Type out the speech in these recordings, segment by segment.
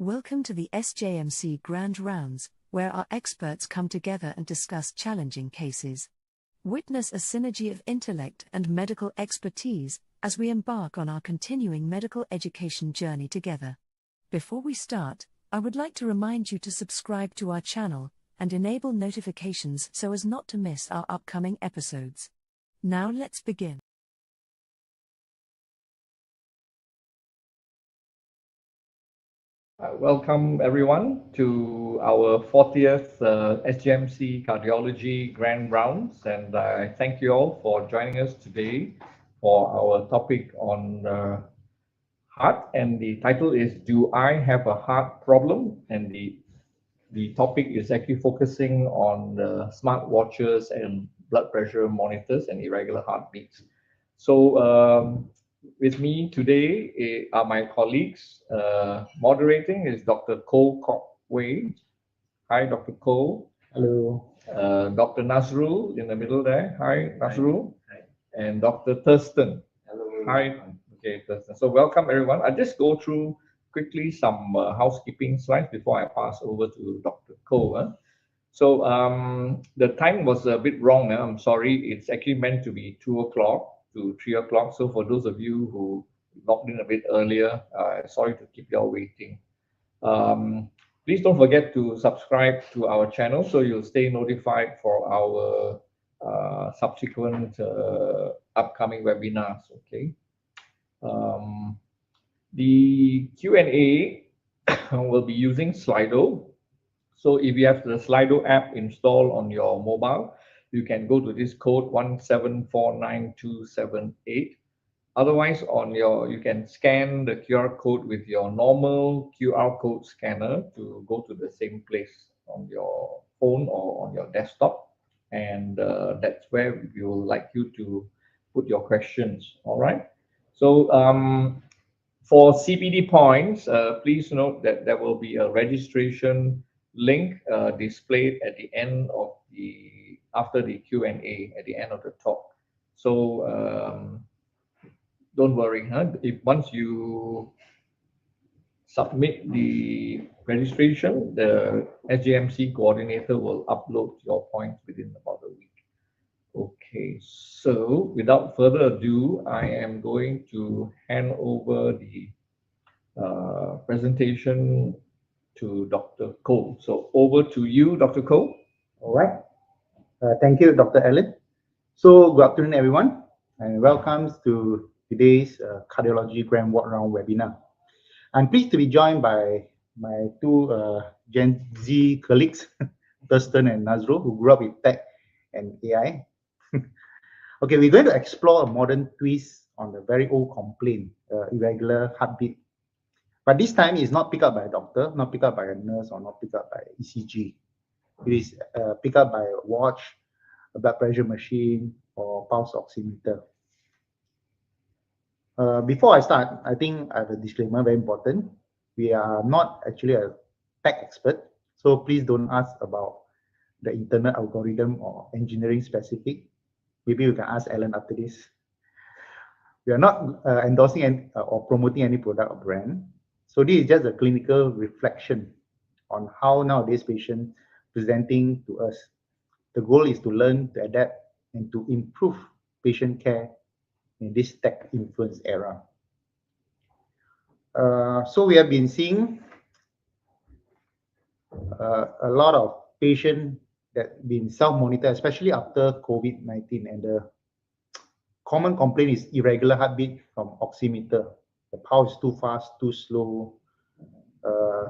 Welcome to the SJMC Grand Rounds, where our experts come together and discuss challenging cases. Witness a synergy of intellect and medical expertise as we embark on our continuing medical education journey together. Before we start, I would like to remind you to subscribe to our channel and enable notifications so as not to miss our upcoming episodes. Now let's begin. Welcome everyone to our 40th SJMC Cardiology Grand Rounds, and I thank you all for joining us today for our topic on heart, and the title is "Do I Have a Heart Problem?" and the topic is actually focusing on smartwatches and blood pressure monitors and irregular heartbeats. So with me today are my colleagues. Moderating is Dr. Cole Cockway. Hi, Dr. Cole. Hello. Dr. Nazrul in the middle there. Hi, Nazrul. Hi. And Dr. Thurston. Hello. Hi. Okay, Thurston. So welcome everyone. I'll just go through quickly some housekeeping slides before I pass over to Dr. Cole. So the time was a bit wrong. I'm sorry. It's actually meant to be 2 o'clock to 3 o'clock. So for those of you who logged in a bit earlier, sorry to keep you all waiting. Please don't forget to subscribe to our channel so you'll stay notified for our subsequent upcoming webinars. Okay. The Q&A will be using Slido. So if you have the Slido app installed on your mobile, you can go to this code 1749278. Otherwise, you can scan the QR code with your normal QR code scanner to go to the same place on your phone or on your desktop, and that's where we will like you to put your questions. All right. So for CPD points, please note that there will be a registration link displayed at the end of after the Q&A at the end of the talk. So don't worry, if once you submit the registration, the SJMC coordinator will upload your points within about a week. Okay, so without further ado, I am going to hand over the presentation to Dr. Cole. So over to you, Dr. Cole. All right. Thank you, Dr. Allen. So good afternoon, everyone, and welcome to today's Cardiology Grand Round webinar. I'm pleased to be joined by my two Gen Z colleagues, Thurston and Nazrul, who grew up with tech and AI. Okay, we're going to explore a modern twist on the very old complaint, irregular heartbeat. But this time it's not picked up by a doctor, not picked up by a nurse, or not picked up by ECG. It is picked up by a watch, a blood pressure machine, or pulse oximeter. Before I start, I think I have a disclaimer, very important. We are not actually a tech expert, so please don't ask about the internal algorithm or engineering specific. Maybe you can ask Alan after this. We are not endorsing or promoting any product or brand. So this is just a clinical reflection on how nowadays patients presenting to us. The goal is to learn, to adapt, and to improve patient care in this tech-influenced era. So we have been seeing a lot of patients that been self-monitored, especially after COVID-19, and the common complaint is irregular heartbeat from oximeter. The pulse is too fast, too slow.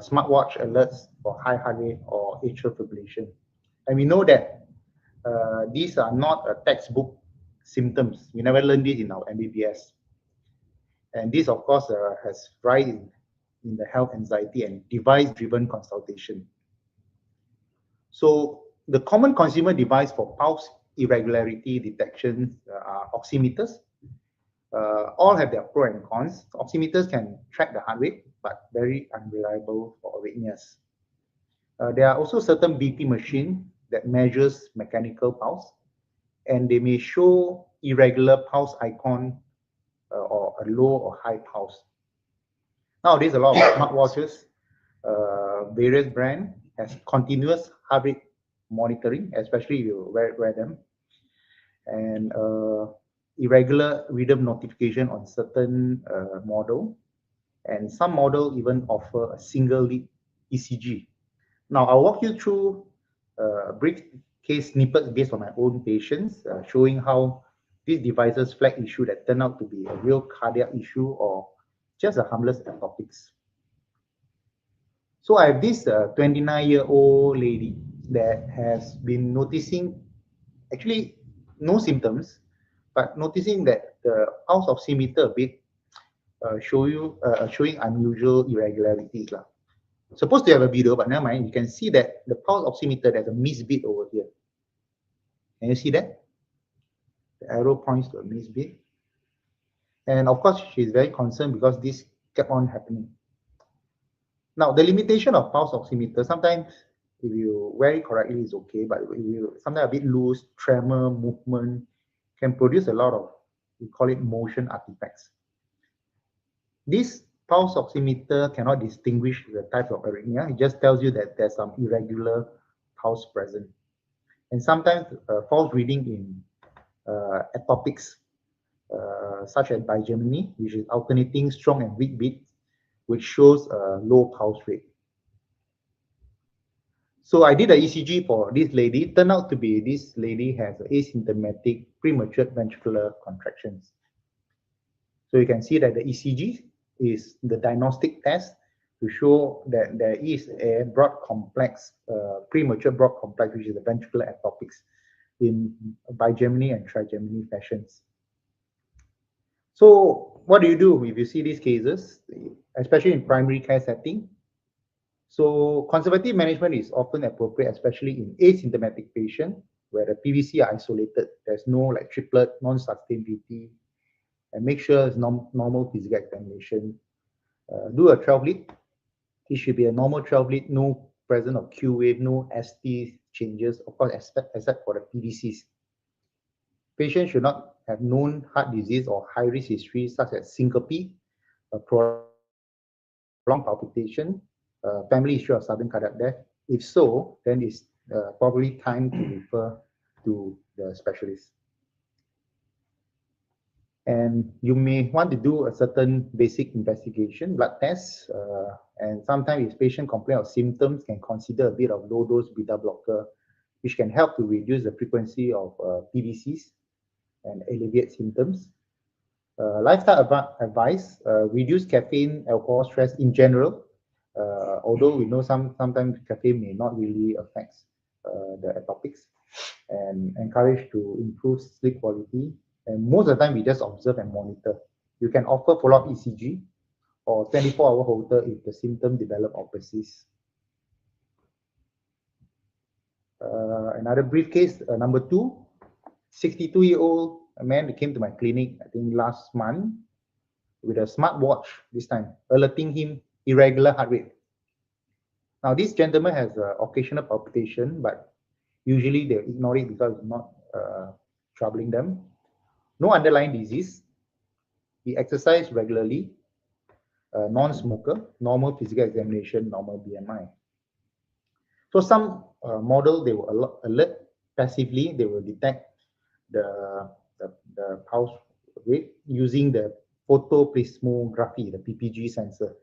Smartwatch alerts for high heart rate or atrial fibrillation. And we know that these are not a textbook symptoms. We never learned this in our MBBS. And this, of course, has rise in the health anxiety and device-driven consultation. So the common consumer device for pulse irregularity detection are oximeters. All have their pros and cons. Oximeters can track the heart rate, but very unreliable for arrhythmias. There are also certain BP machines that measures mechanical pulse, and they may show irregular pulse icon or a low or high pulse. Nowadays, a lot of smartwatches various brand has continuous heart rate monitoring, especially if you wear them, and irregular rhythm notification on certain model, and some model even offer a single lead ECG. Now I'll walk you through brief case snippets based on my own patients, showing how these devices flag issue that turn out to be a real cardiac issue or just a harmless ectopics. So I have this 29-year-old lady that has been noticing, actually no symptoms, but noticing that the pulse oximeter a bit showing unusual irregularities. Supposed to have a video, but never mind. You can see that the pulse oximeter, there's a misbeat over here. Can you see that? The arrow points to a misbeat. And of course, she's very concerned because this kept on happening. Now, the limitation of pulse oximeter, sometimes if you wear it correctly, it's okay, but if you sometimes a bit loose, tremor, movement, can produce a lot of, we call it motion artifacts. This pulse oximeter cannot distinguish the type of arrhythmia. It just tells you that there's some irregular pulse present. And sometimes false reading in ectopics, such as Diagnosing, which is alternating strong and weak beats, which shows a low pulse rate. So I did an ECG for this lady. It turned out to be this lady has asymptomatic premature ventricular contractions. So you can see that the ECG is the diagnostic test to show that there is a broad complex, premature broad complex, which is the ventricular ectopics in bigeminy and trigeminy fashions. So what do you do if you see these cases, especially in primary care setting? So conservative management is often appropriate, especially in asymptomatic patient where the PVC are isolated. There's no like triplet, non-sustained VT, and make sure it's normal physical examination. Do a 12 lead. It should be a normal 12 lead, no presence of Q wave, no ST changes, of course, except for the PVCs. Patient should not have known heart disease or high risk history such as syncope, prolonged palpitation, family history of sudden cardiac death. If so, then it's probably time to refer to the specialist. And you may want to do a certain basic investigation, blood tests, and sometimes if patient complain of symptoms, can consider a bit of low-dose beta blocker, which can help to reduce the frequency of PVCs and alleviate symptoms. Lifestyle advice, reduce caffeine, alcohol, stress in general, although we know sometimes caffeine may not really affect the ectopics, and encourage to improve sleep quality. And most of the time, we just observe and monitor. You can offer follow-up ECG or 24-hour Holter if the symptom develop or persist. Another brief case, number 2, 62-year-old man that came to my clinic, I think last month, with a smartwatch this time, alerting him irregular heart rate. Now, this gentleman has occasional palpitation, but usually they ignore it because it's not troubling them. No underlying disease. He exercised regularly, non-smoker, normal physical examination, normal BMI. So some model, they will alert passively, they will detect the pulse rate using the photoprismography, the PPG sensor.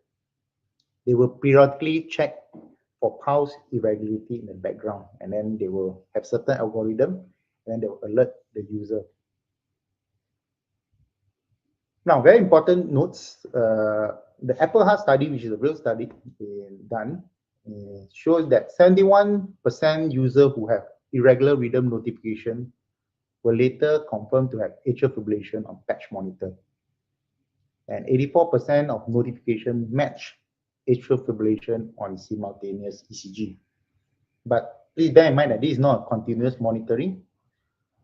They will periodically check for pulse irregularity in the background, and then they will have certain algorithm, and then they will alert the user. Now, very important notes, the Apple Heart study, which is a real study done, shows that 71% user who have irregular rhythm notification were later confirmed to have atrial fibrillation on patch monitor. And 84% of notification match atrial fibrillation on simultaneous ECG. But please bear in mind that this is not a continuous monitoring.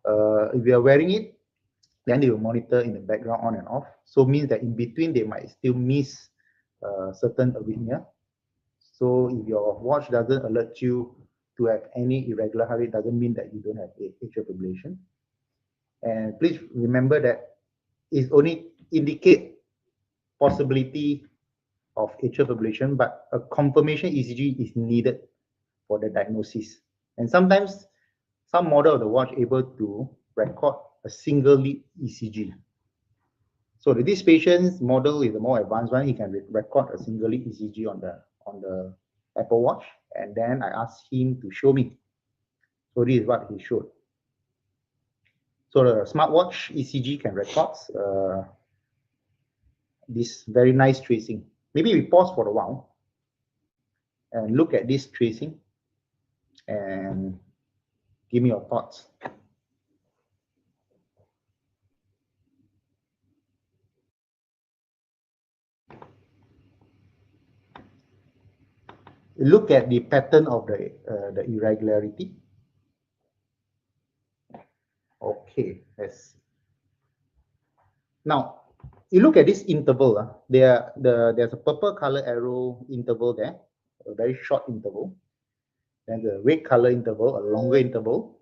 If you are wearing it, then they will monitor in the background on and off. So it means that in between, they might still miss certain arrhythmia. So if your watch doesn't alert you to have any irregular heart rate, doesn't mean that you don't have atrial fibrillation. And please remember that it only indicate possibility of atrial fibrillation, but a confirmation ECG is needed for the diagnosis. And sometimes some model of the watch able to record a single lead ECG. So this patient's model is a more advanced one. He can record a single lead ECG on the Apple Watch, and then I asked him to show me. So this is what he showed. So the Smartwatch ECG can record this very nice tracing. Maybe we pause for a while and look at this tracing and give me your thoughts. Look at the pattern of the irregularity. Okay, let's see. Now, you look at this interval. There's a purple color arrow interval there, a very short interval. Then the red color interval, a longer interval.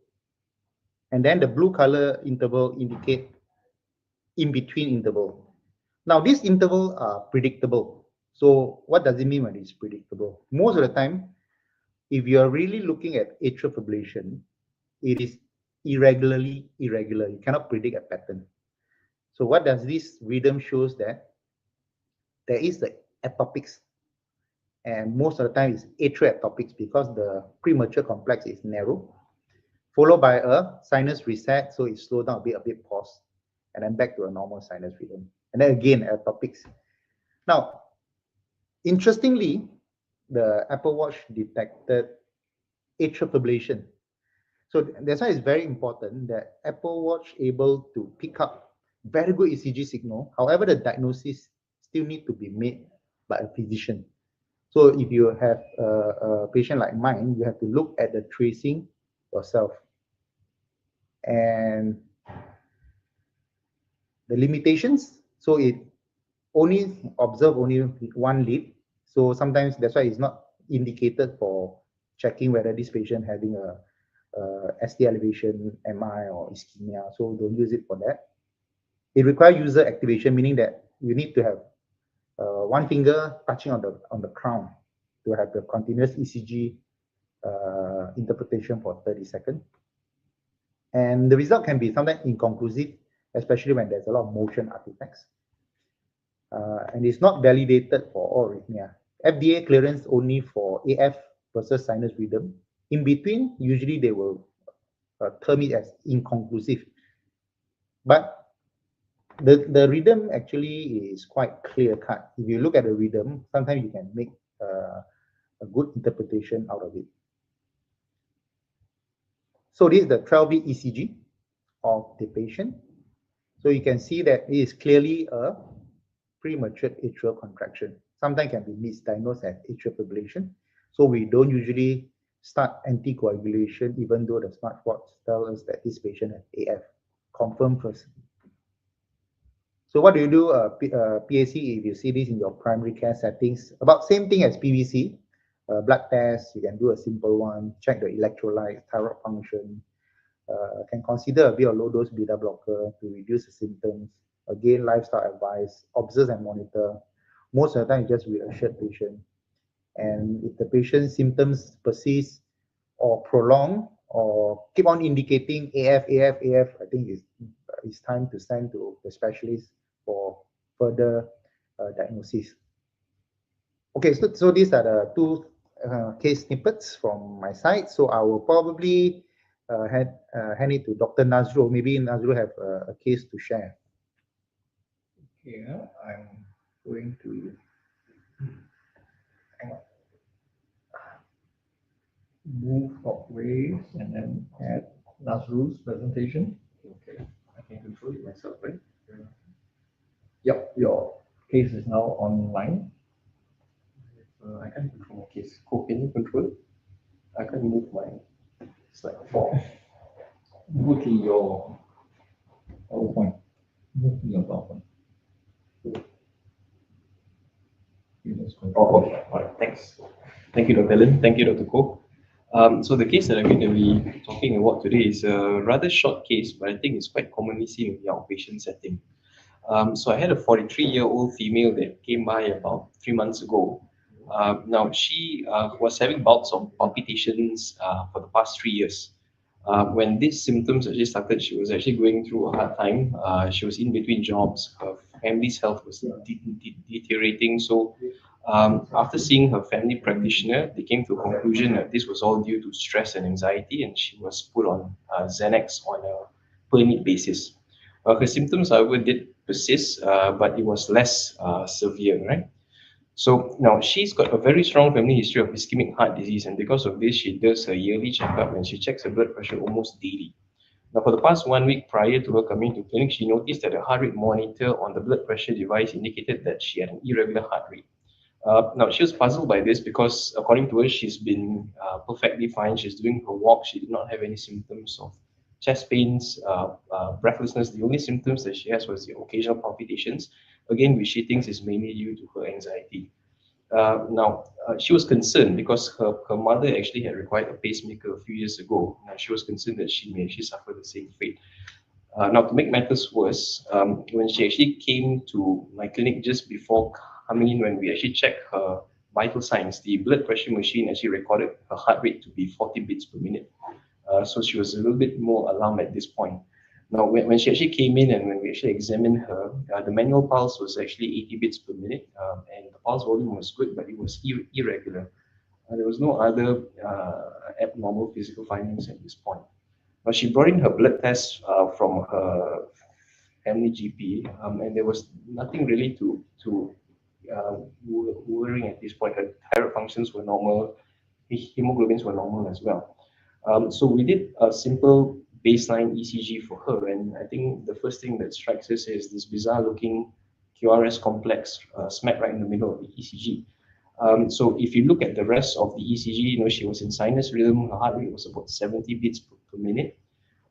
And then the blue color interval indicate in between interval. Now, these intervals are predictable. So what does it mean when it's predictable? Most of the time, if you're really looking at atrial fibrillation, it is irregular. You cannot predict a pattern. So what does this rhythm shows that there is the ectopics, and most of the time it's atrial ectopics because the premature complex is narrow, followed by a sinus reset, so it slows down a bit pause, and then back to a normal sinus rhythm. And then again, ectopics. Now, interestingly, the Apple Watch detected atrial fibrillation. So that's why it's very important that Apple Watch able to pick up very good ECG signal. However, the diagnosis still need to be made by a physician. So if you have a patient like mine, you have to look at the tracing yourself. And the limitations, so it only observe only one lead. So sometimes that's why it's not indicated for checking whether this patient having a ST elevation, MI or ischemia. So don't use it for that. It requires user activation, meaning that you need to have one finger touching on the crown to have the continuous ECG interpretation for 30 seconds. And the result can be sometimes inconclusive, especially when there's a lot of motion artifacts. And it's not validated for all arrhythmia. FDA clearance only for AF versus sinus rhythm. In between, usually they will term it as inconclusive. But the rhythm actually is quite clear-cut. If you look at the rhythm, sometimes you can make a good interpretation out of it. So this is the 12-beat ECG of the patient. So you can see that it is clearly a premature atrial contraction. Sometimes can be misdiagnosed as atrial fibrillation. So we don't usually start anticoagulation, even though the smartwatch tells us that this patient has AF. Confirm first. So what do you do? PAC, if you see this in your primary care settings, about same thing as PVC. Blood test, you can do a simple one, check the electrolyte, thyroid function, can consider a bit of low-dose beta blocker to reduce the symptoms. Again, lifestyle advice, observe and monitor. Most of the time, you just reassure the patient. And if the patient's symptoms persist or prolong or keep on indicating AF, I think it's time to send to the specialist for further diagnosis. Okay, so these are the two case snippets from my side. So I will probably hand it to Dr. Nazrul. Maybe Nazrul have a case to share. Yeah, I'm going to move ways and then add Nazrul's presentation. Okay, I can control it myself, right? Yep, your case is now online. I can't control my case. Can you control it? I can't move my slide 4. Go to your PowerPoint. Move to your PowerPoint. Oh, okay. All right. Thanks. Thank you, Dr. Lin. Thank you, Dr. Koh. So the case that I'm going to be talking about today is a rather short case, but I think it's quite commonly seen in the outpatient setting. So I had a 43-year-old female that came by about 3 months ago. Now she was having bouts of palpitations for the past 3 years. When these symptoms actually started, she was actually going through a hard time. She was in between jobs. Her family's health was deteriorating. So after seeing her family practitioner, they came to a conclusion that this was all due to stress and anxiety, and she was put on Xanax on a per need basis. Her symptoms, however, did persist, but it was less severe, right? So now she's got a very strong family history of ischemic heart disease, and because of this, she does her yearly checkup and she checks her blood pressure almost daily. Now, for the past 1 week prior to her coming to clinic, she noticed that the heart rate monitor on the blood pressure device indicated that she had an irregular heart rate. Now, she was puzzled by this because, according to her, she's been perfectly fine. She's doing her walk. She did not have any symptoms of chest pains, breathlessness. The only symptoms that she has was the occasional palpitations, again, which she thinks is mainly due to her anxiety. She was concerned because her mother actually had required a pacemaker a few years ago. Now, she was concerned that she may actually suffer the same fate. Now, to make matters worse, when she actually came to my clinic just before coming in, when we actually checked her vital signs, the blood pressure machine actually recorded her heart rate to be 40 beats per minute. So she was a little bit more alarmed at this point. Now, when she actually came in and when we actually examined her, the manual pulse was actually 80 beats per minute, and the pulse volume was good, but it was irregular. There was no other abnormal physical findings at this point. But she brought in her blood test from her family GP, and there was nothing really to worrying at this point. Her thyroid functions were normal, hemoglobins were normal as well. So we did a simple baseline ECG for her, and I think the first thing that strikes us is this bizarre-looking QRS complex smack right in the middle of the ECG. So if you look at the rest of the ECG, she was in sinus rhythm. Her heart rate was about 70 beats per minute.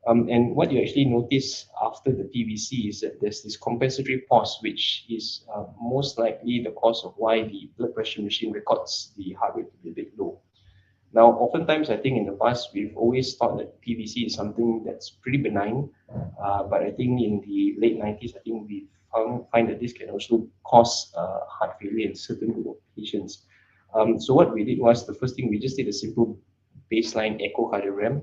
And what you actually notice after the PVC is that there's this compensatory pause, which is most likely the cause of why the blood pressure machine records the heart rate to be a bit low. Now, oftentimes, I think in the past, we've always thought that PVC is something that's pretty benign. But I think in the late 90s, I think we find that this can also cause heart failure in certain group of patients. So what we did was, the first thing, we just did a simple baseline echocardiogram.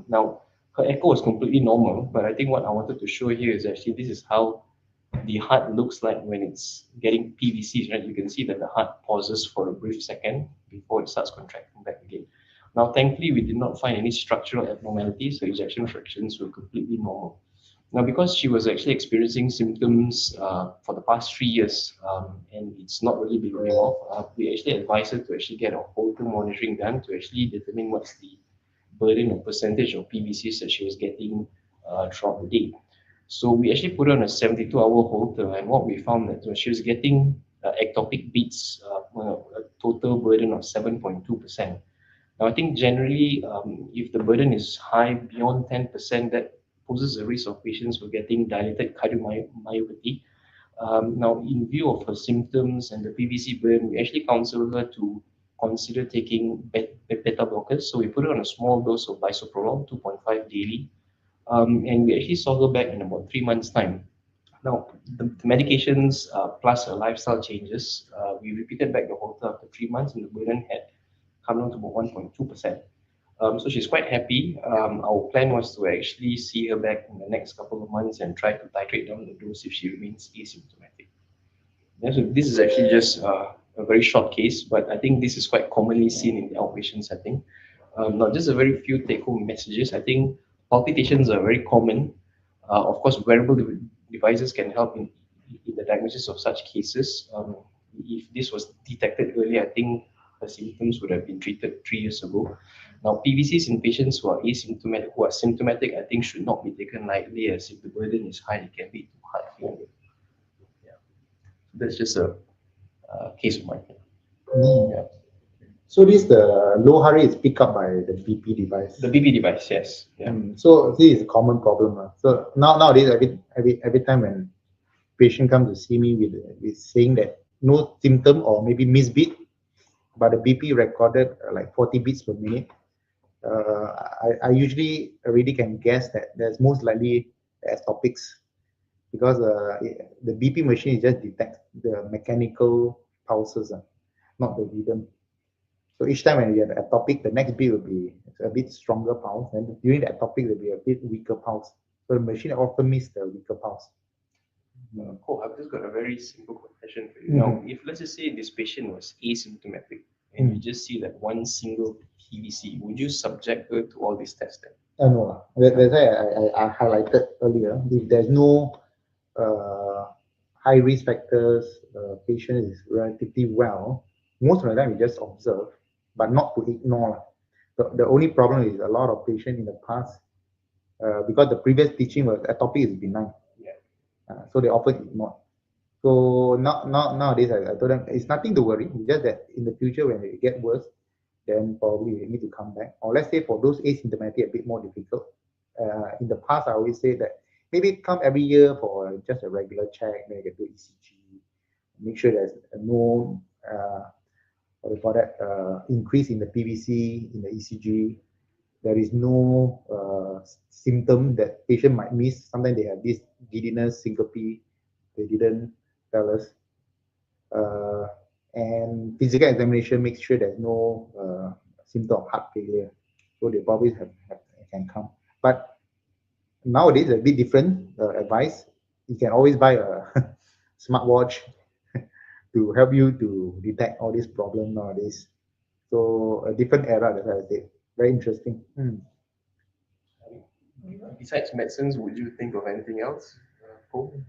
Now, her echo was completely normal, but I think what I wanted to show here is actually this is how the heart looks like when it's getting PVCs, right? You can see that the heart pauses for a brief second before it starts contracting back again. Now, thankfully, we did not find any structural abnormalities, so ejection fractions were completely normal. Now, because she was actually experiencing symptoms for the past 3 years, and it's not really been going off, we actually advised her to actually get a Holter monitoring done to actually determine what's the burden or percentage of PVCs that she was getting throughout the day. So we actually put on a 72-hour Holter, and what we found that she was getting ectopic beats, a total burden of 7.2%. Now, I think generally, if the burden is high beyond 10%, that poses a risk of patients who are getting dilated cardiomyopathy. Now, in view of her symptoms and the PVC burden, we actually counsel her to consider taking beta blockers. So we put her on a small dose of bisoprolol, 2.5 daily, and we actually saw her back in about 3 months' time. Now, the medications plus her lifestyle changes, we repeated back the Holter after 3 months, and the burden had come down to about 1.2%. So she's quite happy. Our plan was to actually see her back in the next couple of months and try to titrate down the dose if she remains asymptomatic. Yeah, so this is actually just a very short case, but I think this is quite commonly seen in the outpatient setting. Now, just a very few take-home messages. I think palpitations are very common. Of course, wearable devices can help in the diagnosis of such cases. If this was detected early, I think the symptoms would have been treated 3 years ago. Now, PVCs in patients who are asymptomatic, who are symptomatic, I think should not be taken lightly, as if the burden is high, it can lead to heart failure. That's just a case of mine. Yeah. So this the low heart rate is picked up by the BP device. The BP device, yes. Yeah. So this is a common problem. So nowadays, every time when patient comes to see me with saying that no symptom or maybe misbeat, but the BP recorded like 40 beats per minute, I usually already can guess that there's most likely ectopics because the BP machine just detects the mechanical pulses, not the rhythm. So each time when you have atopic, the next beat will be a bit stronger pulse, and during the atopic, there will be a bit weaker pulse. So the machine often misses the weaker pulse. Cool. I've just got a very simple question for you. Now, if let's just say this patient was asymptomatic and you just see that one single PVC, would you subject her to all these tests then? No, that's why I highlighted earlier. If there's no high risk factors, patient is relatively well, most of the time we just observe, but not to ignore. The only problem is a lot of patients in the past, because the previous teaching was atopic is benign. So they often ignore. So nowadays, I told them it's nothing to worry. It's just that in the future, when it get worse, then probably we need to come back. Or let's say for those asymptomatic, a bit more difficult. In the past, I always say that maybe come every year for just a regular check, maybe do ECG, make sure there's no what do you call that, increase in the PVC in the ECG. There is no symptom that patient might miss. Sometimes they have this giddiness, syncope, they didn't tell us. And physical examination makes sure there's no symptom of heart failure. So they probably can come. But nowadays, a bit different advice. You can always buy a smartwatch to help you to detect all these problems nowadays. So a different era, that's what I say. Very interesting. Besides medicines, would you think of anything else?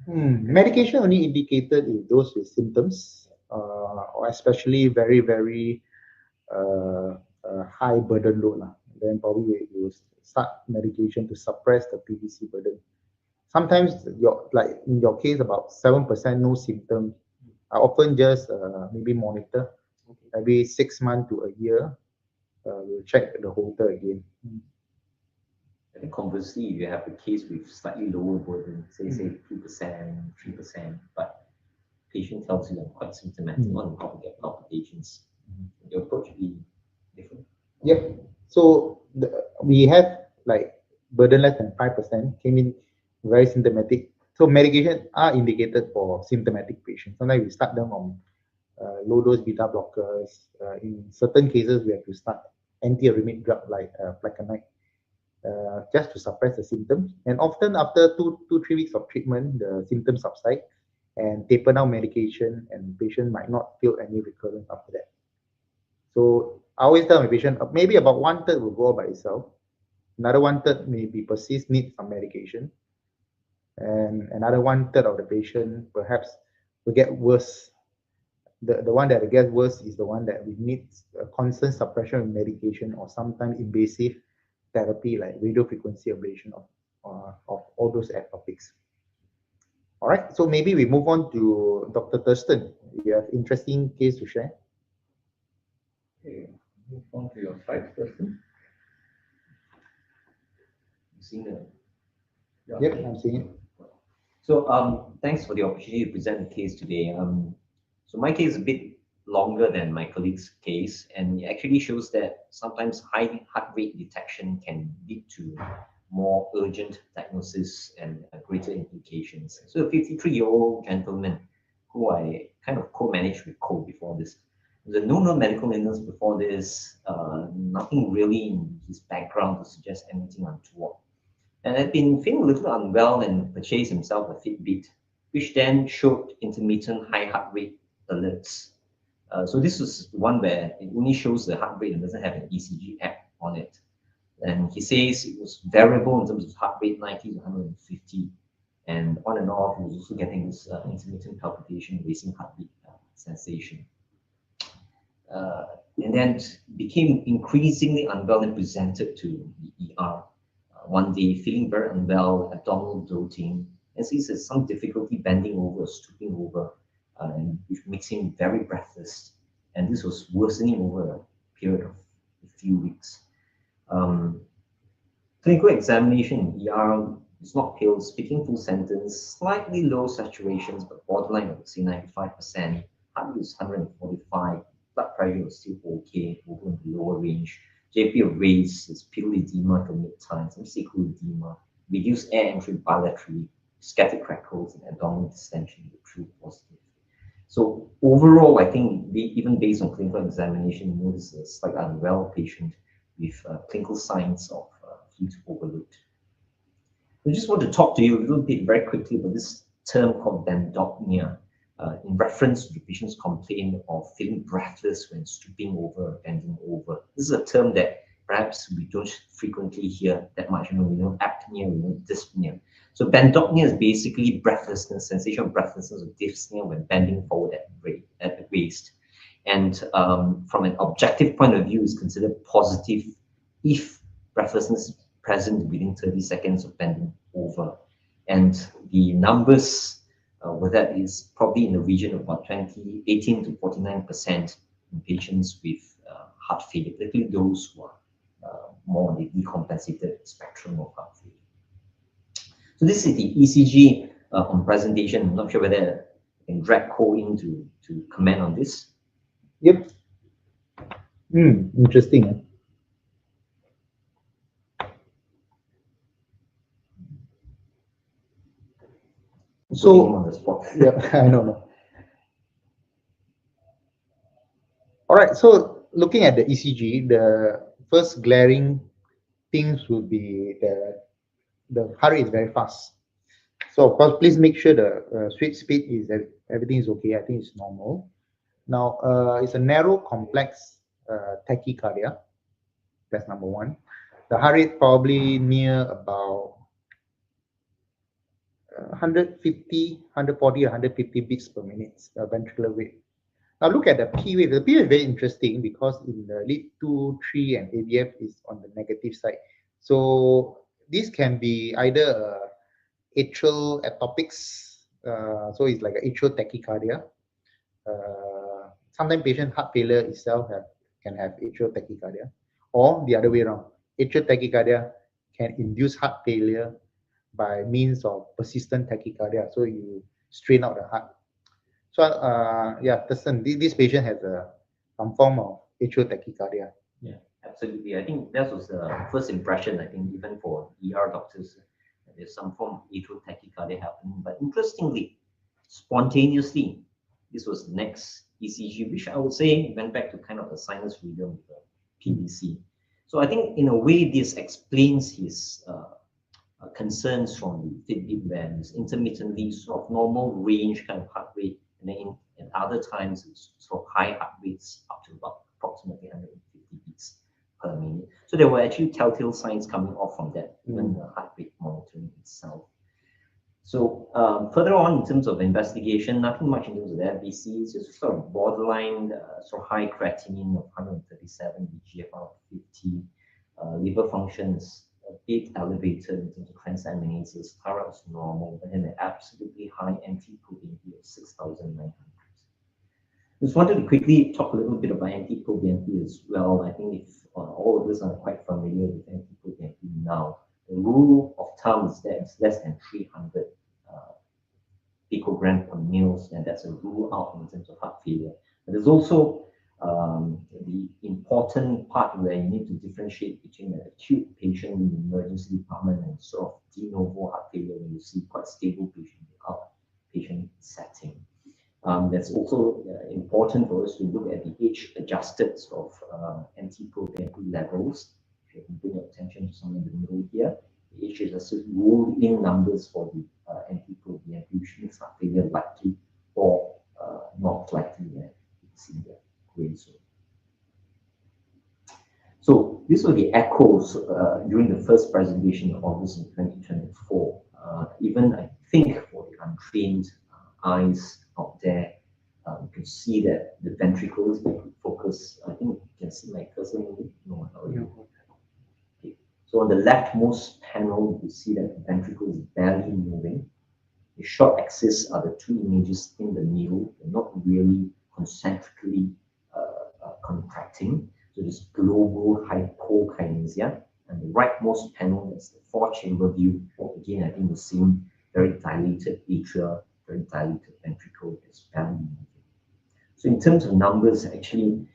Medication only indicated in those with symptoms, or especially very, very high burden load. Then probably we will start medication to suppress the PVC burden. Sometimes, like in your case, about 7% no symptoms. I often just maybe monitor every 6 months to a year. We'll check the holter again. I think conversely, if you have a case with slightly lower burden, say 2%, 3%, but patient tells you they're quite symptomatic on how to get palpitations, your approach would be different. Yep. So we have like burden less than 5% came in very symptomatic. So medication are indicated for symptomatic patients. Sometimes we start them on low dose beta blockers. In certain cases, we have to start antiarrhythmic drug like flecainide, just to suppress the symptoms. And often after 3 weeks of treatment, the symptoms subside and taper down medication, and patient might not feel any recurrence after that. So I always tell my patient, maybe about 1/3 will go by itself. Another 1/3 maybe persist, need some medication. And another 1/3 of the patient perhaps will get worse. The one that gets worse is the one that we need a constant suppression of medication or sometimes invasive therapy like radiofrequency ablation of all those topics. All right, so maybe we move on to Dr. Thurston. You have interesting case to share. Okay, move on to your slides, Thurston. You seeing it? Yep, I'm seeing it. So thanks for the opportunity to present the case today. So my case is a bit longer than my colleague's case, and it actually shows that sometimes high heart rate detection can lead to more urgent diagnosis and greater implications. So a 53-year-old gentleman who I kind of co-managed with Co before this. There's no medical illness before this, nothing really in his background to suggest anything untoward. And had been feeling a little unwell and purchased himself a Fitbit, which then showed intermittent high heart rate alerts. So this was one where it only shows the heart rate and doesn't have an ECG app on it. And he says it was variable in terms of heart rate, 90 to 150. And on and off, he was also getting this intermittent palpitation, racing heartbeat sensation. And then became increasingly unwell and presented to the ER. One day, feeling very unwell, abdominal bloating, and sees some difficulty bending over, stooping over, which makes him very breathless. And this was worsening over a period of a few weeks. Clinical examination in ER is not pale, speaking full sentence, slightly low saturations, but borderline, I would say 95%. Heart rate was 145, blood pressure was still okay, over in the lower range. JP of raised, is pupil edema for mid-time, some sacral edema, reduced air entry bilaterally, scattered crackles and abdominal distension were true positive. So overall, I think even based on clinical examination, you know, this is a slight unwell patient with clinical signs of heat overload. I just want to talk to you a little bit very quickly about this term called bandopnia, in reference to the patient's complaint of feeling breathless when stooping over or bending over. This is a term that perhaps we don't frequently hear that much. You know, we know apnea, we know dyspnea. So bandopnia is basically breathlessness, sensation of breathlessness or dyspnea when bending forward at the waist. And from an objective point of view, is considered positive if breathlessness is present within 30 seconds of bending over. And the numbers with that is probably in the region of about 18 to 49% in patients with heart failure, particularly those who are more on the decompensated spectrum of heart failure. So this is the ECG on presentation. I'm not sure whether I can drag Ko in to comment on this. Yep. Interesting. So on the spot. Yeah, I know. All right. So looking at the ECG, the first glaring things would be the heart rate is very fast. So of course, please make sure the sweet speed is that everything is okay. I think it's normal. Now, it's a narrow, complex tachycardia. That's number one. The heart rate probably near about 150, 140, 150 beats per minute, ventricular rate. Now look at the P wave. The P wave is very interesting because in the lead 2, 3, and AVF is on the negative side. So this can be either atrial atopics, so it's like an atrial tachycardia. Sometimes patient heart failure itself can have atrial tachycardia, or the other way around. Atrial tachycardia can induce heart failure by means of persistent tachycardia. So you strain out the heart. So yeah, this patient has some form of atrial tachycardia. Yeah, absolutely. I think that was the first impression, I think, even for ER doctors, there's some form of atrial tachycardia happening. But interestingly, spontaneously, this was the next ECG, which I would say went back to kind of a sinus rhythm with a PVC. So I think in a way, this explains his concerns from the Fitbit bands, intermittently sort of normal range kind of heart rate, and then at other times it's sort of high heart rates up to about approximately 150 beats per minute. So there were actually telltale signs coming off from that, even the heart rate monitoring itself. So further on in terms of investigation, nothing much in terms of the FVCs, just sort of borderline, sort of high creatinine of 137, GFR of 50, liver functions a bit elevated in terms of transaminases, thyroid was normal, but then an absolutely high NT-proBNP of 6,900. Just wanted to quickly talk a little bit about NT-proBNP as well. I think if all of us are quite familiar with NT-proBNP now, the rule of thumb is that it's less than 300 picogram per mil, and that's a rule out in terms of heart failure. But there's also the important part where you need to differentiate between an acute patient in the emergency department and sort of de novo heart failure when you see quite stable patient in the outpatient setting. That's also important for us to look at the age-adjusted sort of NT-proBNP levels. If you can bring your attention to somewhere in the middle here, the age-adjusted rolled-in numbers for the NT-proBNP, which makes heart failure likely or not likely. You can see the gray zone. So these were the echoes during the first presentation in August in 2024. Even I think for the untrained eyes out there, you can see that the ventricles, they focus. I think you can see my cursor moving. No, okay. So on the leftmost panel, you see that the ventricle is barely moving. The short axis are the two images in the middle. They're not really concentrically contracting. So this global hypokinesia. And the rightmost panel is the four-chamber view. Again, I think the same very dilated atria, very dilated ventricle is barely moving. So in terms of numbers, actually,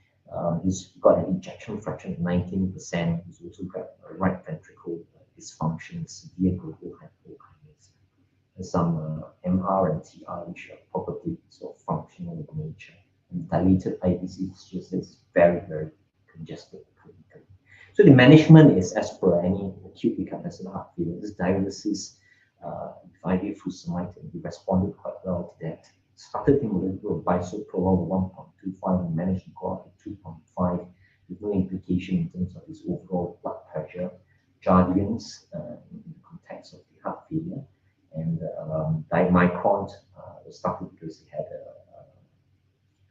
he's got an ejection fraction of 19%. He's also got a right ventricle dysfunction, severe global hypokinesia. some MR and TR, which are probably sort of functional in nature. And dilated IVC is just very, very congested clinically. So the management is as per any acute incapacitated heart failure. This dialysis, IV furosemide, and we responded quite well to that. Started him with a bisoprolol 1.25 and managed to go up to 2.5 with no implication in terms of his overall blood pressure. Jardians in the context of the heart failure, and dimicron started because he had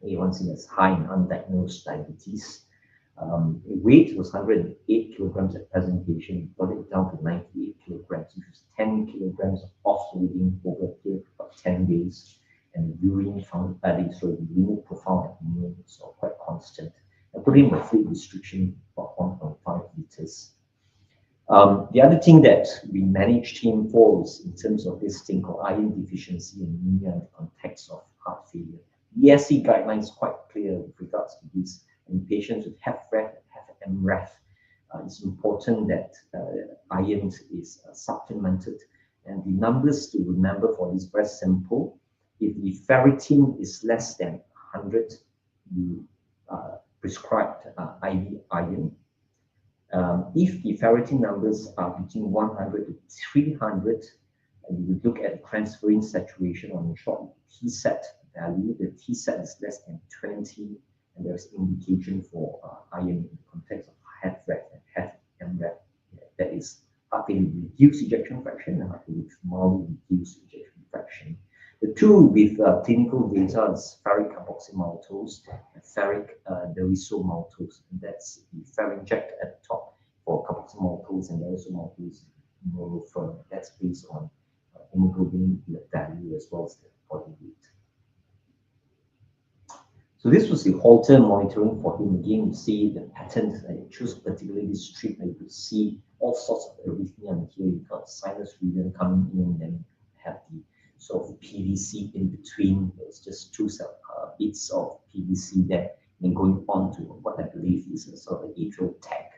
A1C that's high in undiagnosed diabetes. Weight was 108 kilograms at presentation, got it down to 98 kilograms, which was 10 kilograms of oscillating over a period of 10 days. And urine found value, so the renal profile at mean was quite constant. I put in a fluid restriction of 1.5 liters. The other thing that we managed him for was in terms of this thing called iron deficiency anemia in the context of heart failure. The ESC guidelines is quite clear with regards to this. In patients with HFrEF and MREF, it's important that iron is supplemented. And the numbers to remember for this is very simple. If the ferritin is less than 100, you prescribed IV iron. If the ferritin numbers are between 100 to 300, and you would look at the transferrin saturation on the short T-set value. The T-set is less than 20, and there's indication for iron in the context of HFrEF and HFmrEF. That is heart failure with reduced ejection fraction and heart failure with mildly reduced ejection fraction. The two with clinical data is ferric carboxymaltose and ferric derissomaltose. And that's the Ferinject at the top for carboxymaltose and derissomaltose norepinephrine. That's based on hemoglobin value as well as the body weight. So this was the Holter monitoring for him. Again, you see the patterns. I chose particularly this strip, and you could see all sorts of arrhythmia. And here you got sinus region coming in, and have the sort of PVC in between. There's just two bits of PVC there, and going on to what I believe is a sort of atrial tech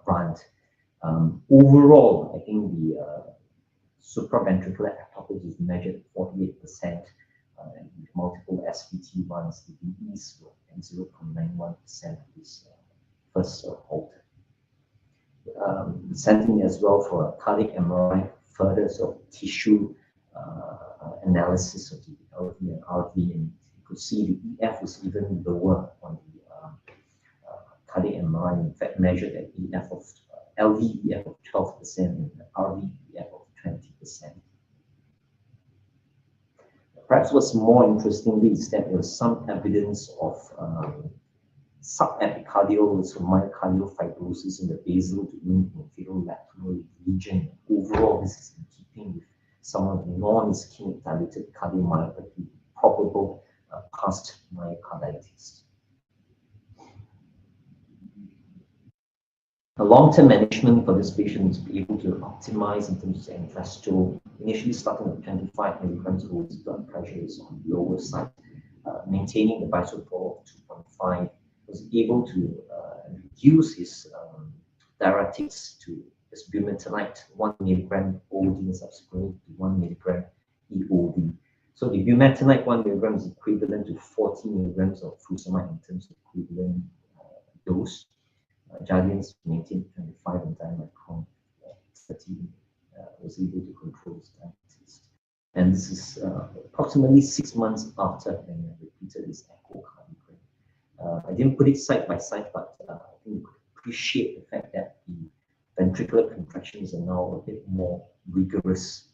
brand. Overall, I think the supraventricular ectopus is measured at 48%, and with multiple SVT1s, the VEs were 0.91% of this first Holter. Sending as well for a cardiac MRI, further sort of tissue analysis of the LV and RV, and you could see the EF was even lower on the cardiac MRI. In fact, measured at EF of LV EF of 12% and RV EF of 20%. Perhaps what's more interestingly is that there was some evidence of subepicardial, so myocardial fibrosis in the basal to inferior-lateral region. Overall, this is in keeping with some of the non-ischemic dilated cardiomyopathy, probable past myocarditis. The long-term management for this patient is to be able to optimize in terms of interstitial, initially starting at 25 milligrams of his blood pressure is on the lower side, maintaining the bisoprolol of 2.5, was able to reduce his diuretics to this bumetanide 1 milligram OD and subsequently to 1 milligram EOD. So the bumetanide 1 milligram is equivalent to 40 milligrams of furosemide in terms of equivalent dose. Jardians maintained 25 and dimicron 13 was able to control his diabetes. And this is approximately 6 months after and repeated his echocardiogram. I didn't put it side by side, but I think you could appreciate the fact that the ventricular contractions are now a bit more rigorous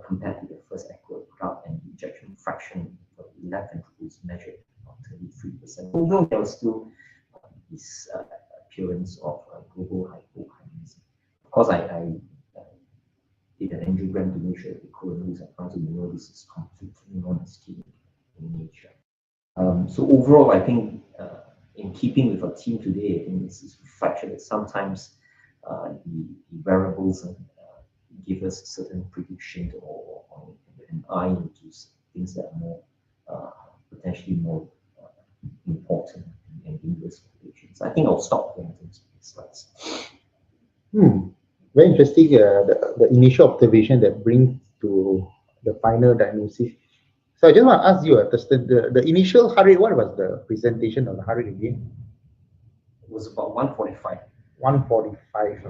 compared to the first echo put out, and the ejection fraction for the left ventricle is measured at 33%. Although there was still this appearance of global hypokinesia. Of course, I did an angiogram to make sure the coronaries are found, so you know this is completely non-ischemic in nature. So overall, I think in keeping with our team today, I think this is reflection that sometimes the variables give us a certain prediction or an eye into things that are more potentially more important and dangerous for patients. I think I'll stop here in terms of these slides. Very interesting. The initial observation that brings to final diagnosis. So I just want to ask you, the initial heart rate, what was the presentation of the heart rate again? It was about 145. 145.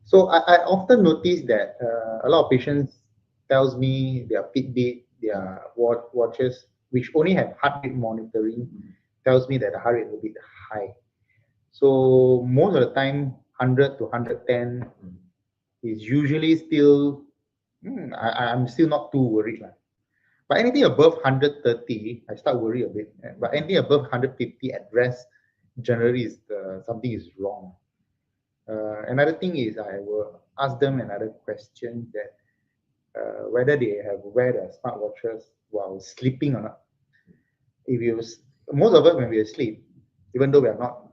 So I often notice that a lot of patients tells me their Fitbit, their watches, which only have heart rate monitoring, tells me that the heart rate is a bit high. So most of the time, 100 to 110 is usually still, I'm still not too worried. But anything above 130, I start worry a bit. But anything above 150 at rest, generally is something is wrong. Another thing is I will ask them another question that whether they have wear their smartwatches while sleeping or not. If you, most of us when we are asleep, even though we are not,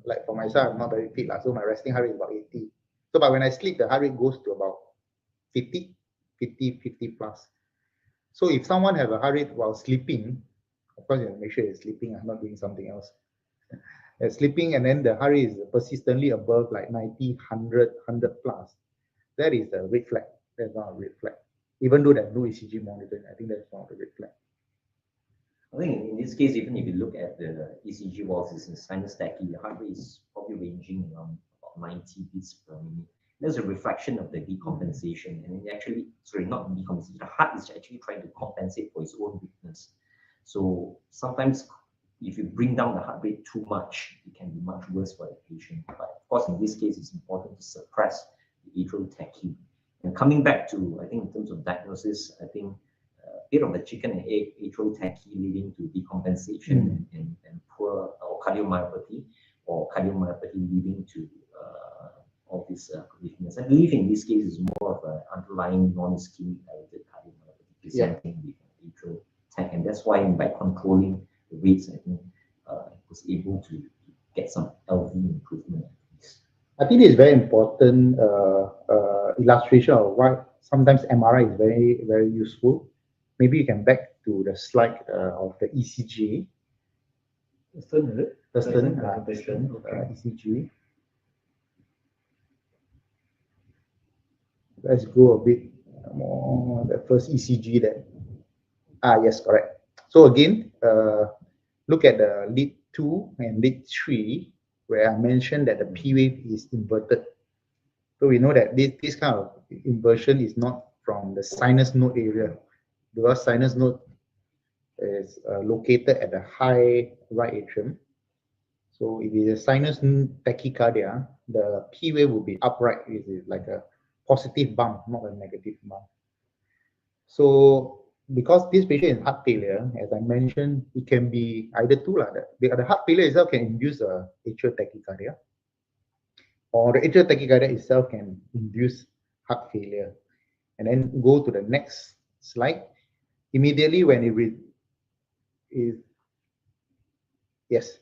like for myself, I'm not very fit, so my resting heart rate is about 80. So, but when I sleep, the heart rate goes to about 50 plus. So if someone have a heart rate while sleeping, of course you have to make sure you're sleeping and not doing something else. Sleeping, and then the heart rate is persistently above like 90, 100 plus, that is a red flag. That's not a red flag. Even though there's no ECG monitoring, I think that's not a red flag. I think in this case, even if you look at the ECG whilst it's in sinus tachy, the heart rate is probably ranging around about 90 beats per minute. There's a reflection of the decompensation, and it actually, sorry, not decompensation, the heart is actually trying to compensate for its own weakness. So sometimes if you bring down the heart rate too much, it can be much worse for the patient. But of course, in this case, it's important to suppress the atrial tachy. And coming back to, I think in terms of diagnosis, I think a bit of a chicken and egg, atrial tachy leading to decompensation and poor or cardiomyopathy, or cardiomyopathy leading to all this weakness. I believe in this case is more of an underlying non-ischemic dilated cardiomyopathy presenting with atrial tach, and that's why by controlling the rates, I think was able to get some LV improvement. I think it's very important illustration of why sometimes MRI is very, very useful. Maybe you can back to the slide of the ECG. ECG. Let's go a bit more. The first ECG that. Yes, correct. So again, look at the lead 2 and lead 3, where I mentioned that the P wave is inverted. So we know that this kind of inversion is not from the sinus node area, because sinus node is located at the high right atrium. So if it is a sinus tachycardia, the P wave will be upright. It is like a positive bump, not a negative bump. So because this patient is heart failure, as I mentioned, it can be either two. The heart failure itself can induce a atrial tachycardia, or the atrial tachycardia itself can induce heart failure. And then go to the next slide. Immediately when it is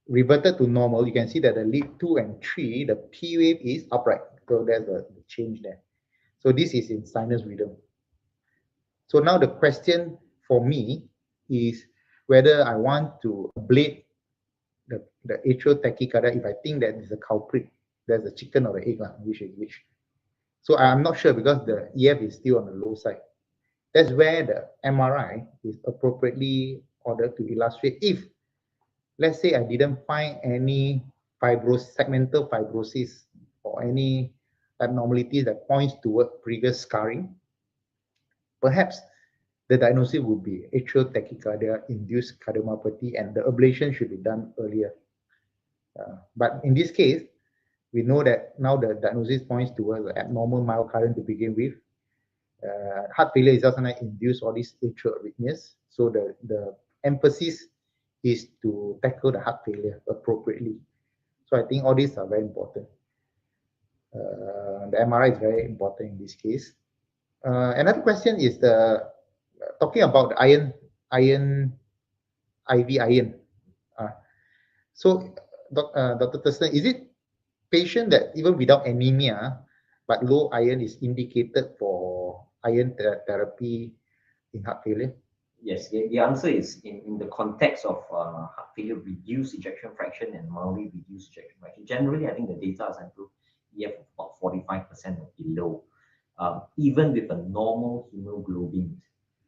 reverted to normal, you can see that the lead 2 and 3, the P wave is upright. So there's a change there. So this is in sinus rhythm. So now the question for me is whether I want to ablate the atrial tachycardia if I think that is a culprit. There's a chicken or the egg, which is which. So I'm not sure because the EF is still on the low side. That's where the MRI is appropriately ordered to illustrate if, let's say, I didn't find any segmental fibrosis or any abnormalities that points toward previous scarring. Perhaps the diagnosis would be atrial tachycardia induced cardiomyopathy, and the ablation should be done earlier. But in this case, we know that now the diagnosis points towards the abnormal myocardium to begin with. Heart failure is also not induce all these atrial arrhythmias. So the emphasis is to tackle the heart failure appropriately. So I think all these are very important. The MRI is very important in this case. Another question is talking about the IV iron. So, Dr. Thurston, is it patient that even without anemia, but low iron is indicated for iron therapy in heart failure? Yes, the answer is in the context of heart failure, reduced ejection fraction and mildly reduced ejection fraction. Generally, I think the data is until EF of about 45% or below. even with a normal hemoglobin,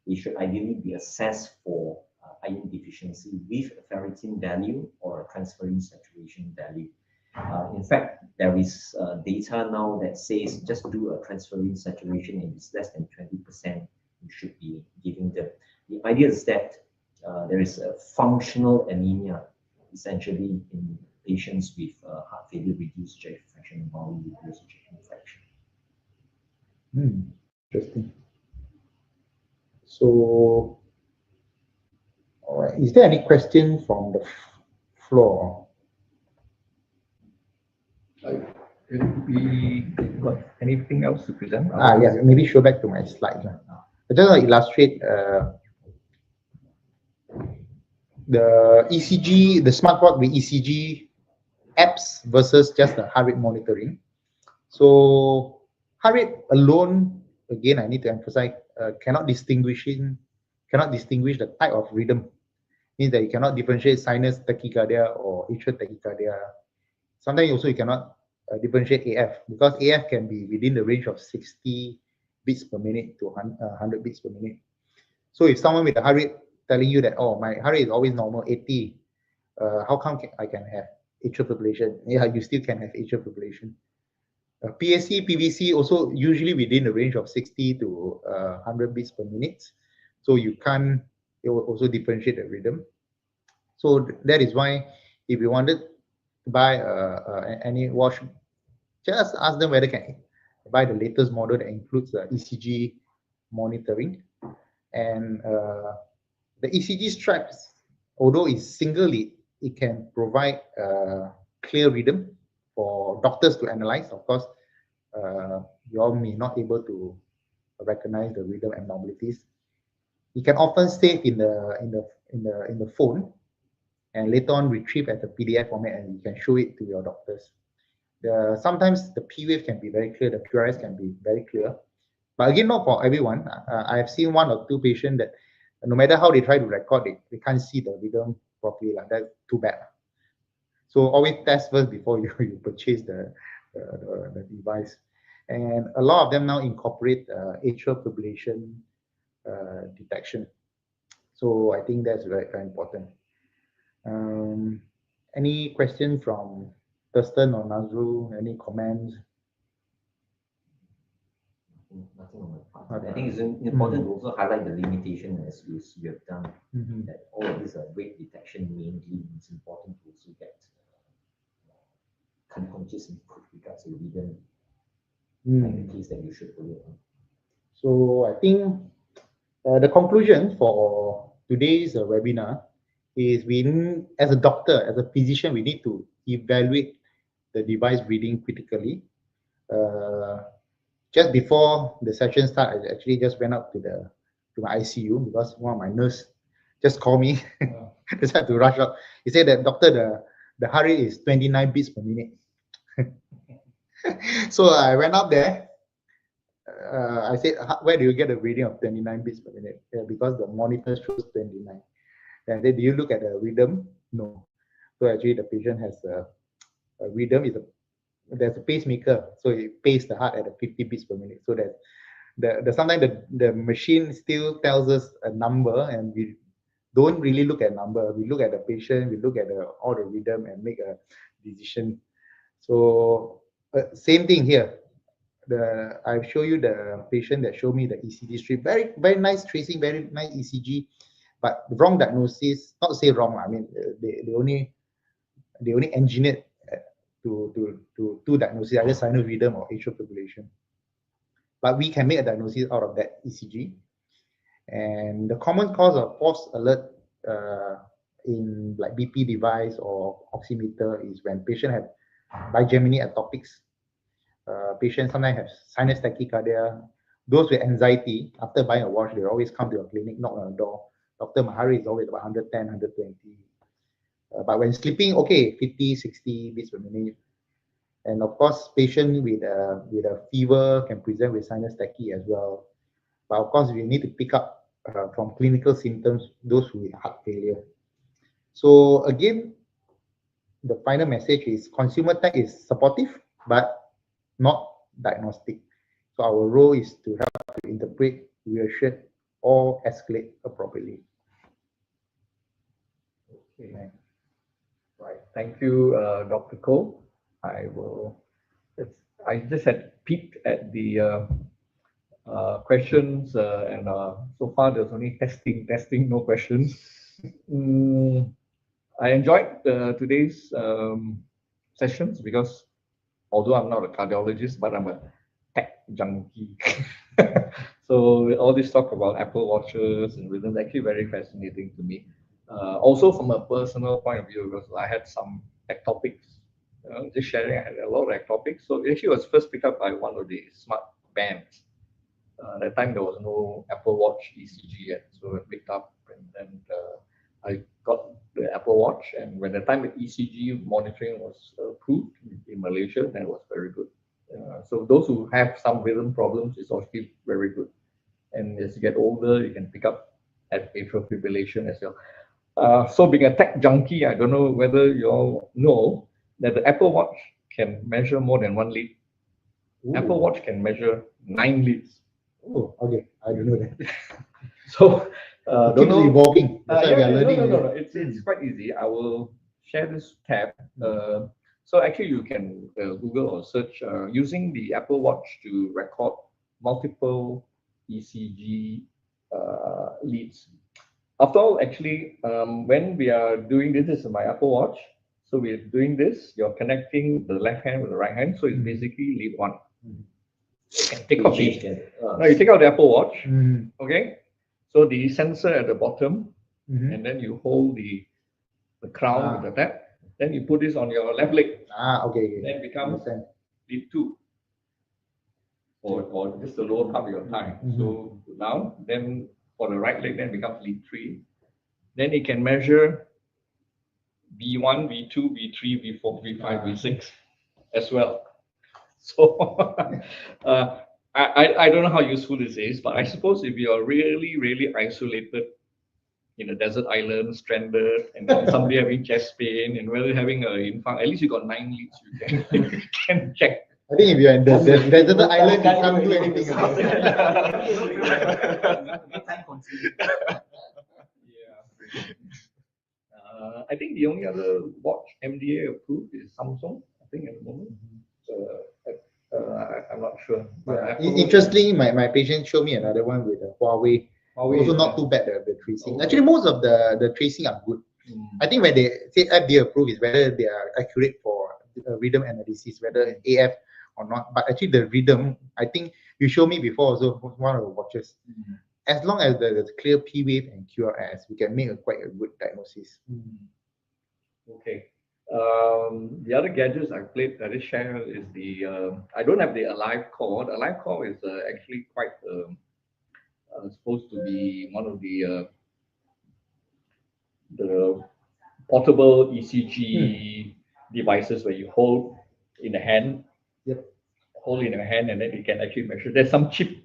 they should ideally be assessed for iron deficiency with a ferritin value or a transferrin saturation value. In fact, there is data now that says just do a transferrin saturation and it's less than 20%, you should be giving them. The idea is that there is a functional anemia, essentially in patients with heart failure, reduced ejection fraction, bowel reduced ejection fraction. Interesting. So, all right. Is there any question from the floor? We got anything else to present? Yes, maybe show back to my slides. I just want to illustrate the ECG, the Smartwatch with ECG apps versus just the heart rate monitoring. So heart rate alone, again, I need to emphasize, cannot distinguish the type of rhythm. Means that you cannot differentiate sinus tachycardia or atrial tachycardia. Sometimes also you cannot differentiate AF, because AF can be within the range of 60 beats per minute to 100 beats per minute. So if someone with a heart rate telling you that, oh, my heart rate is always normal 80, how come I can have atrial fibrillation? Yeah, you still can have atrial fibrillation. PAC, PVC also usually within the range of 60 to 100 beats per minute. So you can't also differentiate the rhythm. So that is why if you wanted to buy any watch, just ask them whether can buy the latest model that includes the ECG monitoring. And the ECG straps, although it's single lead, it can provide clear rhythm for doctors to analyze. Of course, you all may not able to recognize the rhythm abnormalities. You can often save in the phone, and later on retrieve as a PDF format, and you can show it to your doctors. Sometimes the P wave can be very clear, the QRS can be very clear, but again, not for everyone. I have seen 1 or 2 patients that no matter how they try to record it, they can't see the rhythm properly. That's too bad. So always test first before you purchase the device. And a lot of them now incorporate atrial fibrillation detection. So I think that's very, very important. Any question from Thurston or Nazrul? Any comments? Nothing on my part. I think it's important to also highlight the limitation as we have done, that all of this rate detection mainly, it's important to also get conscious input regards to rhythm, like the case that you should follow. So I think the conclusion for today's webinar is as a doctor, as a physician, we need to evaluate the device reading critically. Just before the session started, I actually just went up to my ICU because one of my nurse just called me. Just had to rush up. He said that, doctor, the heart rate is 29 beats per minute. So I went up there. I said, where do you get a reading of 29 beats per minute? Because the monitor shows 29. And then, do you look at the rhythm? No. So actually the patient has a rhythm, there's a pacemaker, so it paces the heart at 50 beats per minute. So that sometimes the machine still tells us a number, and we don't really look at number. We look at the patient, we look at all the rhythm and make a decision. So same thing here. I show you the patient that showed me the ECG strip. Very, very nice tracing, very nice ECG, but the wrong diagnosis. Not to say wrong. I mean, they only engineered to diagnosis either sinus rhythm or atrial fibrillation. But we can make a diagnosis out of that ECG. And the common cause of false alert in like BP device or oximeter is when patient have bigeminy atopics. Patients sometimes have sinus tachycardia. Those with anxiety, after buying a watch, they always come to your clinic, knock on the door. Doctor, my heart rate is always about 110, 120. But when sleeping, okay, 50, 60 beats per minute. And of course, patient with a fever can present with sinus tachy as well. But of course, we need to pick up from clinical symptoms those with heart failure. So again, the final message is consumer tech is supportive, but not diagnostic. So So our role is to help to interpret, reassure, or escalate appropriately. Okay. Right. Thank you, Dr. Koh. I just had peeked at the questions, and so far there's only testing, no questions. I enjoyed today's sessions because although I'm not a cardiologist, but I'm a tech junkie. So all this talk about Apple Watches and rhythms actually very fascinating to me. Also from a personal point of view, because I had some ectopics. Just sharing, I had a lot of ectopics. So it actually was first picked up by one of the smart bands. At that time there was no Apple Watch ECG yet, so I picked up, and then I got the Apple Watch. And when the time the ECG monitoring was approved in Malaysia, that was very good. So those who have some rhythm problems is actually very good. And as you get older, you can pick up at atrial fibrillation as well. So being a tech junkie, I don't know whether you all know that the Apple Watch can measure more than 1 lead. Ooh. Apple Watch can measure 9 leads. Oh, okay. I don't know that. So It don't keeps know. evolving. That's why we are learning. No. It's quite easy. I will share this tab. So actually, you can Google or search using the Apple Watch to record multiple ECG leads. After all, actually, when we are doing this is my Apple Watch. So we're doing this. You're connecting the left hand with the right hand. So it's basically lead 1. You can take off you take out the Apple Watch. Okay. So the sensor at the bottom, and then you hold the crown with the tab. Then you put this on your left leg. Okay. Then it becomes lead 2. Or just the lower part of your thigh. So now, then for the right leg, then it becomes lead 3. Then it can measure V1, V2, V3, V4, V5, V6 as well. So I don't know how useful this is, but I suppose if you are really, really isolated in a desert island, stranded, and then somebody having chest pain, and whether having an infarct, at least you got 9 leads you can check. I think if you're in the desert island, you can't do anything about it. I think the only other watch MDA approved is Samsung, I think, at the moment. I'm not sure. Interestingly, my patient showed me another one with a Huawei. Also not too bad, the tracing. Actually, most of the tracing are good. I think when they say FDA approved is whether they are accurate for rhythm analysis, whether AF or not. But actually the rhythm, I think you showed me before also one of the watches. As long as there's clear P wave and QRS, we can make quite a good diagnosis. Okay. The other gadgets I played that is share is the I don't have the Alive Core. The Alive Core is actually quite supposed to be one of the portable ECG devices where you hold in the hand. Hold in your hand, and then you can actually measure. There's some cheaper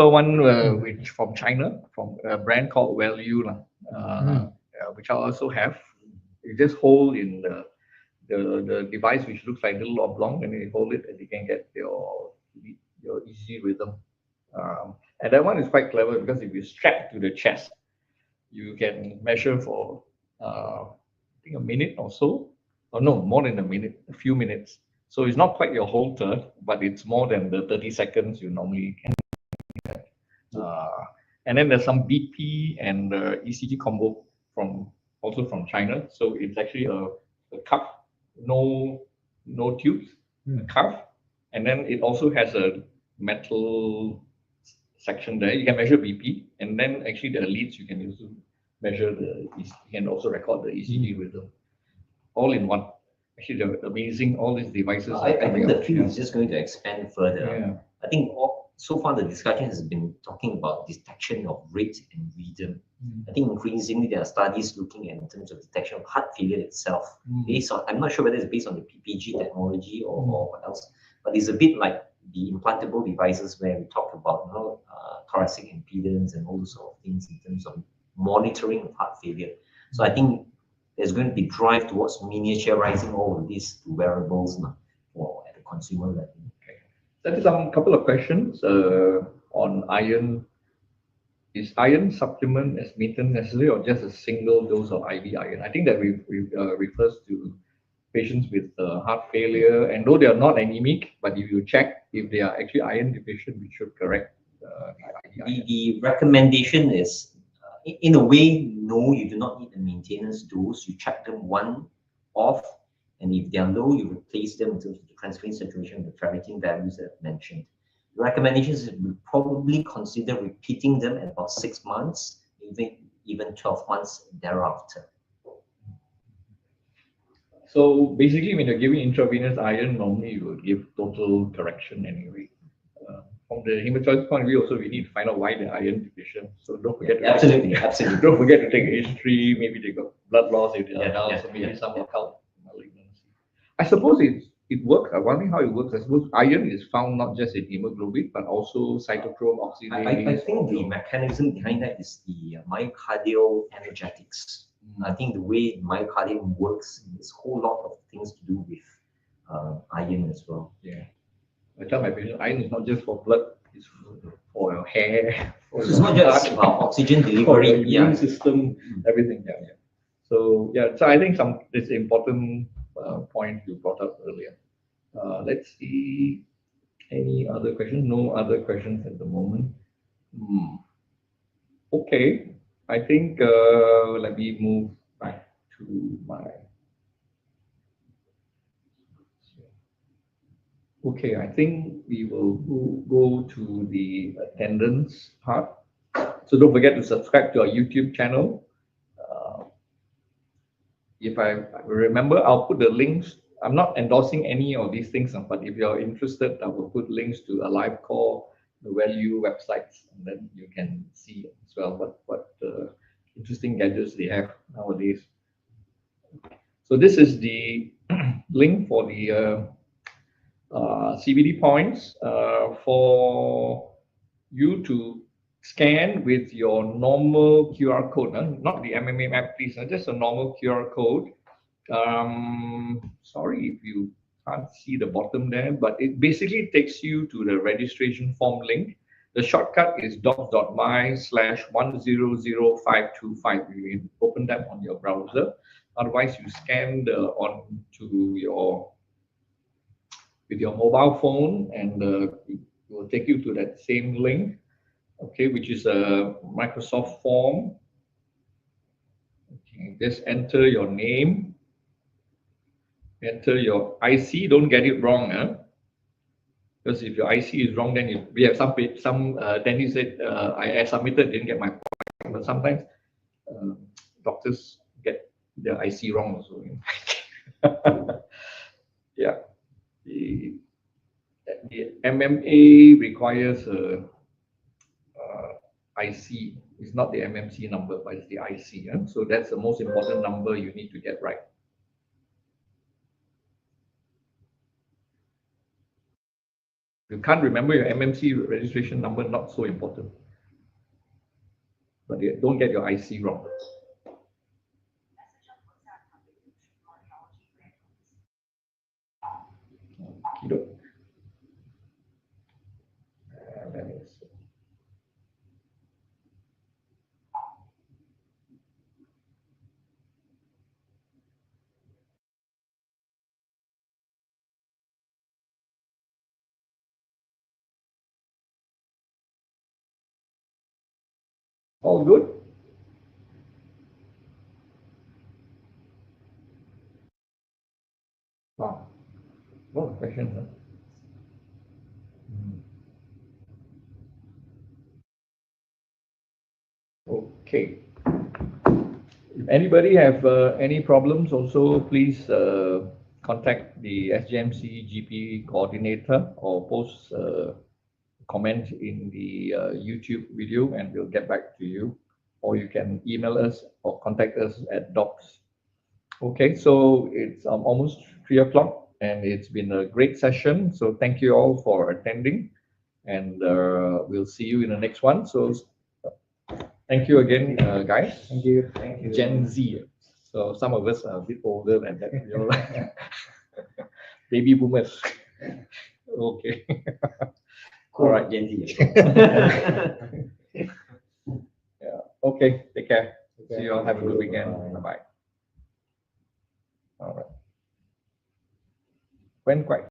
one which from China, from a brand called Value, which I also have. You just hold in the device, which looks like a little oblong, and you hold it, and you can get your ECG rhythm. And that one is quite clever because if you strap to the chest, you can measure for I think a minute or so, or no, more than a minute, a few minutes. So it's not quite your Holter, but it's more than the 30 seconds you normally can get. And then there's some BP and ECG combo also from China. So it's actually a cuff, no tubes, a cuff, and then it also has a metal section there. You can measure BP, and then actually the leads you can also measure you can also record the ECG rhythm, all in one. Actually, they're amazing. All these devices. I think the field is just going to expand further. Yeah. I think so far the discussion has been talking about detection of rate and rhythm. I think increasingly there are studies looking at in terms of detection of heart failure itself. Based on, I'm not sure whether it's based on the PPG technology or what else, but it's a bit like the implantable devices where we talk about thoracic impedance and all those sort of things in terms of monitoring of heart failure. So I think there's going to be drive towards miniaturizing all of these to wearables at the consumer level. That is some couple of questions on iron. Is iron supplement as maintenance necessary or just a single dose of IV iron? I think that refers to patients with heart failure, and though they are not anemic, but if you check if they are actually iron deficient, we should correct IV iron. The recommendation is, in a way, no, you do not need a maintenance dose. You check them one off, and if they are low, you replace them in terms of the transferring saturation, the ferritin values that I've mentioned. The recommendation is we probably consider repeating them at about 6 months, even 12 months thereafter. So basically, when you're giving intravenous iron, normally you would give total correction anyway. From the hematologist point of view, also we need to find out why they're iron deficient. So don't forget. Absolutely. Don't forget to take a history. Maybe they got blood loss if they are adults, so maybe some occult malignancy. I suppose it works. I'm wondering how it works. I suppose iron is found not just in hemoglobin, but also cytochrome oxidase. I think the mechanism behind that is the myocardial energetics. I think the way myocardium works is a whole lot of things to do with iron as well. Yeah. I tell my patients, iron is not just for blood, it's for your hair. So it's not just about oxygen delivery, immune system, everything. Yeah. So I think it's an important point you brought up earlier. Let's see any other questions. No other questions at the moment. Okay, I think let me move back to my. Okay, I think we will go to the attendance part. So don't forget to subscribe to our YouTube channel. If I remember, I'll put the links. I'm not endorsing any of these things, but if you're interested, I will put links to a live call, the value websites, and then you can see as well what interesting gadgets they have nowadays. So this is the link for the CBD points for you to scan with your normal QR code, not the MMA app, please, just a normal QR code. Sorry if you can't see the bottom there, but it basically takes you to the registration form link. The shortcut is docs.my/1000525. You can open that on your browser. Otherwise, you scan with your mobile phone, and it will take you to that same link. Okay, which is a Microsoft form. Okay, just enter your name, enter your IC. Don't get it wrong, because if your IC is wrong, then we have some dentist said I submitted, didn't get my point. But sometimes doctors get their IC wrong also. Yeah, the MMA requires a IC. It's not the MMC number, but it's the IC. So that's the most important number you need to get right. If you can't remember your MMC registration number, not so important. But don't get your IC wrong. All good? Wow. A lot of questions. Okay. If anybody have any problems, also please contact the SJMC GP coordinator or post comment in the YouTube video, and we'll get back to you. Or you can email us or contact us at docs. Okay, so it's almost 3 o'clock, and it's been a great session. So thank you all for attending, and we'll see you in the next one. So thank you again, guys. Thank you. Thank you. Gen Z. So some of us are a bit older than that. Baby boomers. Okay. Cool. All right. Gen Z. Yeah. Okay. Take care. Okay. See you all. Have a good weekend. Bye. Bye-bye. All right. Went quite